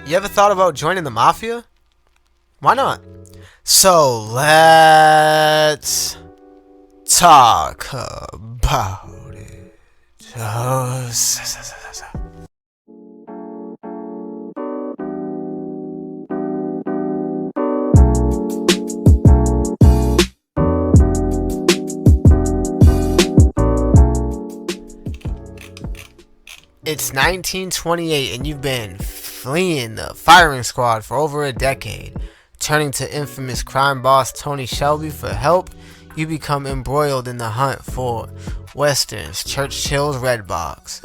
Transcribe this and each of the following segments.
You ever thought about joining the mafia? Why not? So let's talk about it. It's 1928 and you've been fleeing the firing squad for over a decade. Turning to infamous crime boss Tony Shelby for help, you become embroiled in the hunt for Western's Churchill's Red Box,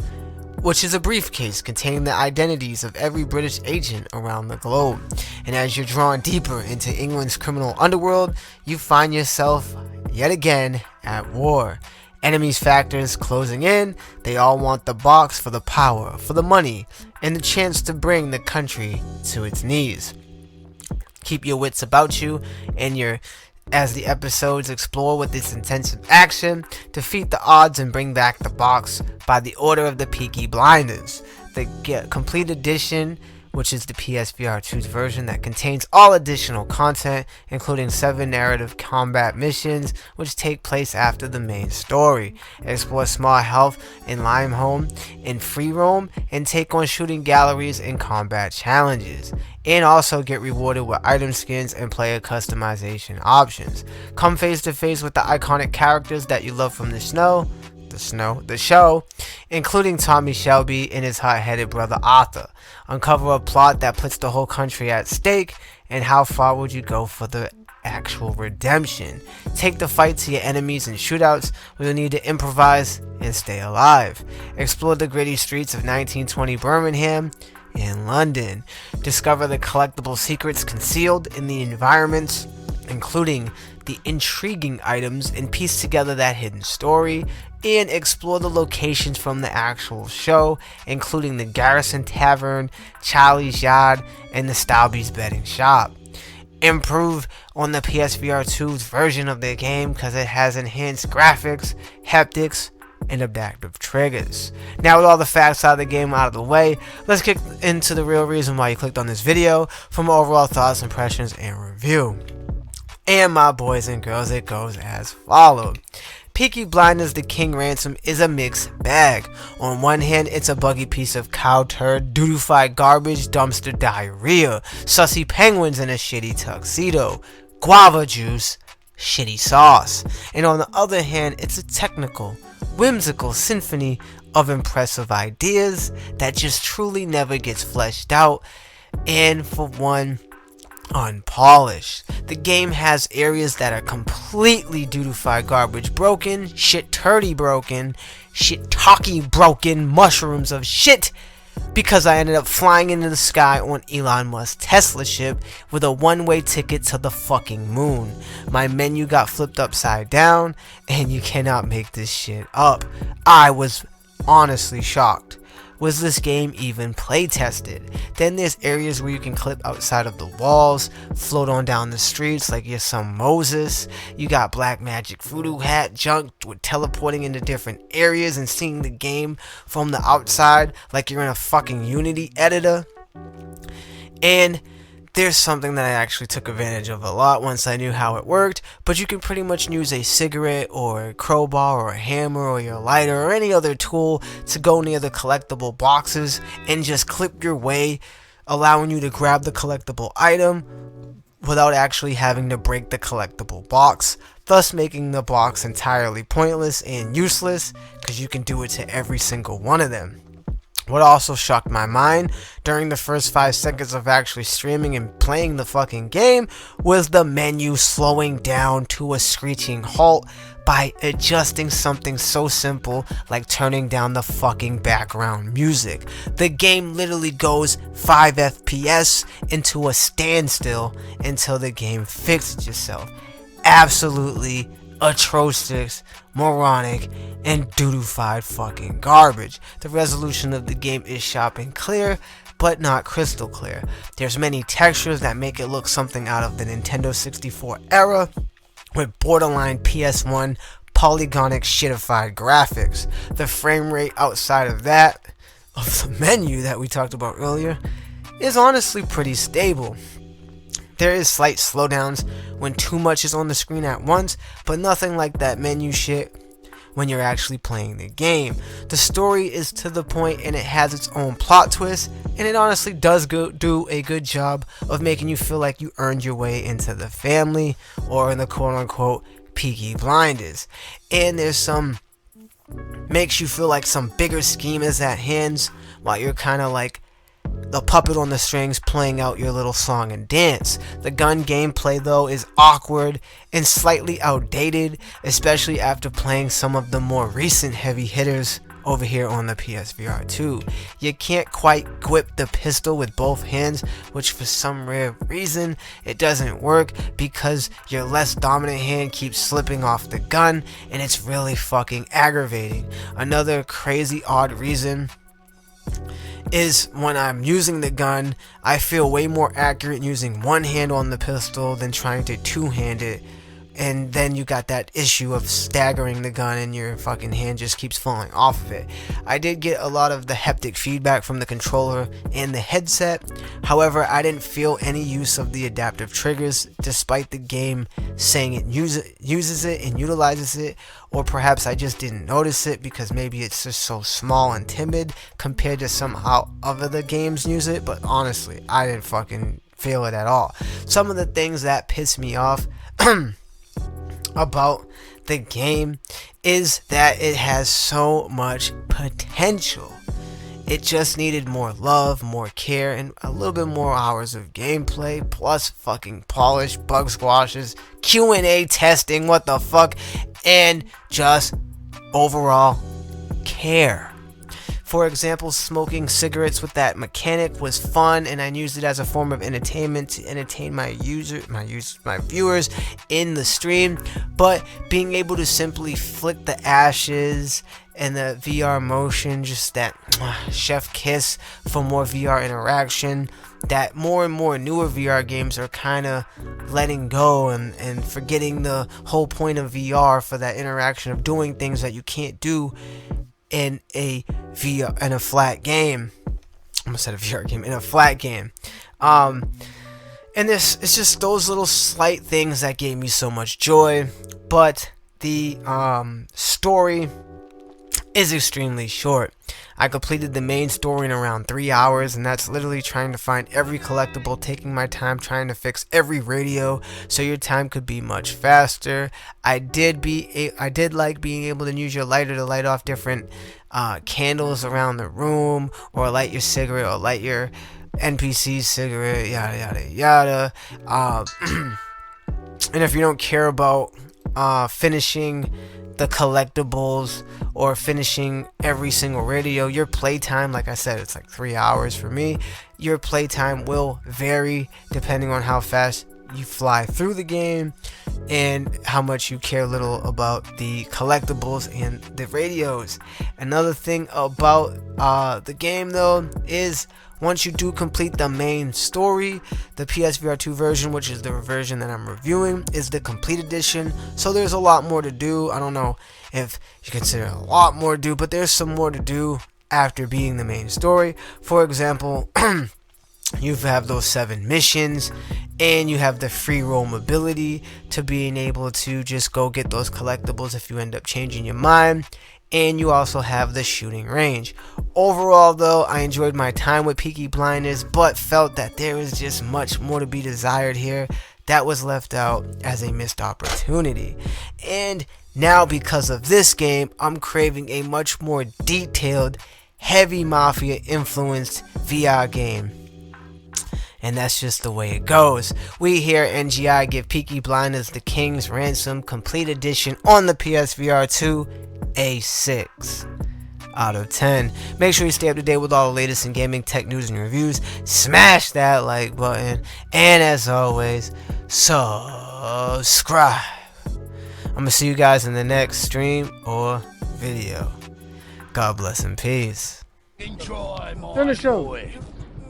which is a briefcase containing the identities of every British agent around the globe. And as you're drawn deeper into England's criminal underworld, you find yourself yet again at war. Enemies factors closing in, they all want the box for the power, for the money, and the chance to bring the country to its knees. Keep your wits about you and as the episodes explore with this intensive action, defeat the odds and bring back the box by the order of the Peaky Blinders. The complete edition, which is the PSVR2's version that contains all additional content, including 7 narrative combat missions, which take place after the main story. Explore small health in Lime Home, in Free Roam, and take on shooting galleries and combat challenges. And also get rewarded with item skins and player customization options. Come face to face with the iconic characters that you love from the show, including Tommy Shelby and his hot-headed brother Arthur. Uncover a plot that puts the whole country at stake, and how far would you go for the actual redemption? Take the fight to your enemies in shootouts where you'll need to improvise and stay alive. Explore the gritty streets of 1920 Birmingham and London. Discover the collectible secrets concealed in the environments, including the intriguing items, and piece together that hidden story, and explore the locations from the actual show, including the Garrison Tavern, Charlie's Yard, and the Stouby's Betting Shop. Improve on the PSVR2's version of the game because it has enhanced graphics, haptics, and adaptive triggers. Now with all the facts out of the game out of the way, let's kick into the real reason why you clicked on this video, from overall thoughts, impressions, and review. And my boys and girls, it goes as followed. Peaky Blinders The King Ransom is a mixed bag. On one hand, it's a buggy piece of cow turd, doodoo-fied garbage, dumpster diarrhea, sussy penguins in a shitty tuxedo, guava juice, shitty sauce. And on the other hand, it's a technical, whimsical symphony of impressive ideas that just truly never gets fleshed out, and for one, unpolished. The game has areas that are completely doodoo-fied garbage broken, shit turdy broken, shit talky broken, mushrooms of shit, because I ended up flying into the sky on Elon Musk's Tesla ship with a one-way ticket to the fucking moon. My menu got flipped upside down, and you cannot make this shit up. I was honestly shocked. Was this game even play tested? Then there's areas where you can clip outside of the walls, float on down the streets like you're some Moses. You got black magic voodoo hat junk with teleporting into different areas and seeing the game from the outside like you're in a fucking Unity editor. And there's something that I actually took advantage of a lot once I knew how it worked, but you can pretty much use a cigarette or a crowbar or a hammer or your lighter or any other tool to go near the collectible boxes and just clip your way, allowing you to grab the collectible item without actually having to break the collectible box, thus making the box entirely pointless and useless because you can do it to every single one of them. What also shocked my mind during the first 5 seconds of actually streaming and playing the fucking game was the menu slowing down to a screeching halt by adjusting something so simple like turning down the fucking background music. The game literally goes 5 FPS into a standstill until the game fixes itself. Absolutely atrocious, moronic, and doodoo-fied fucking garbage. The resolution of the game is sharp and clear, but not crystal clear. There's many textures that make it look something out of the Nintendo 64 era, with borderline PS1 polygonic shitified graphics. The frame rate outside of that, of the menu that we talked about earlier, is honestly pretty stable. There is slight slowdowns when too much is on the screen at once, but nothing like that menu shit when you're actually playing the game. The story is to the point and it has its own plot twist, and it honestly does do a good job of making you feel like you earned your way into the family, or in the quote-unquote Peaky Blinders. And there's some, makes you feel like some bigger scheme is at hand while you're kind of like the puppet on the strings playing out your little song and dance. The gun gameplay though is awkward and slightly outdated, especially after playing some of the more recent heavy hitters over here on the PSVR2. You can't quite grip the pistol with both hands, which for some rare reason it doesn't work because your less dominant hand keeps slipping off the gun, and it's really fucking aggravating. Another crazy odd reason is when I'm using the gun, I feel way more accurate using one hand on the pistol than trying to two-hand it. And then you got that issue of staggering the gun and your fucking hand just keeps falling off of it. I did get a lot of the haptic feedback from the controller and the headset. However, I didn't feel any use of the adaptive triggers despite the game saying it uses it and utilizes it. Or perhaps I just didn't notice it because maybe it's just so small and timid compared to somehow other games use it. But honestly, I didn't fucking feel it at all. Some of the things that piss me off about the game is that it has so much potential. It just needed more love, more care, and a little bit more hours of gameplay, plus fucking polish, bug squashes, Q&A testing, what the fuck, and just overall care. For example, smoking cigarettes with that mechanic was fun, and I used it as a form of entertainment to entertain my viewers in the stream. But being able to simply flick the ashes and the VR motion, just that chef kiss for more VR interaction, that more and more newer VR games are kind of letting go and forgetting the whole point of VR for that interaction of doing things that you can't do in a flat game. I almost said a VR game, in a flat game. And it's just those little slight things that gave me so much joy. But the story is extremely short. I completed the main story in around 3 hours, and that's literally trying to find every collectible, taking my time trying to fix every radio so your time could be much faster. I did like being able to use your lighter to light off different candles around the room, or light your cigarette, or light your NPC cigarette, yada yada yada. And if you don't care about finishing the collectibles or finishing every single radio, your playtime, like I said, it's like 3 hours for me. Your playtime will vary depending on how fast you fly through the game and how much you care little about the collectibles and the radios. Another thing about the game though is once you do complete the main story, the PSVR2 version, which is the version that I'm reviewing, is the complete edition. So there's a lot more to do. I don't know if you consider a lot more to do, but there's some more to do after being the main story. For example, you have those 7 missions, and you have the free roam ability to being able to just go get those collectibles if you end up changing your mind. And you also have the shooting range. Overall though, I enjoyed my time with Peaky Blinders, but felt that there was just much more to be desired here that was left out as a missed opportunity. And now because of this game, I'm craving a much more detailed, heavy mafia influenced VR game. And that's just the way it goes. We here at NGI give Peaky Blinders The King's Ransom Complete Edition on the PSVR2 a 6 out of 10. Make sure you stay up to date with all the latest in gaming tech news and reviews. Smash that like button. And as always, subscribe. I'm going to see you guys in the next stream or video. God bless and peace. Finish him.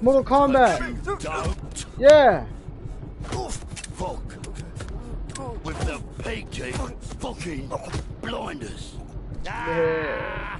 Mortal Kombat. Yeah. Fuck. With the Peaky fucking Blinders. Yeah.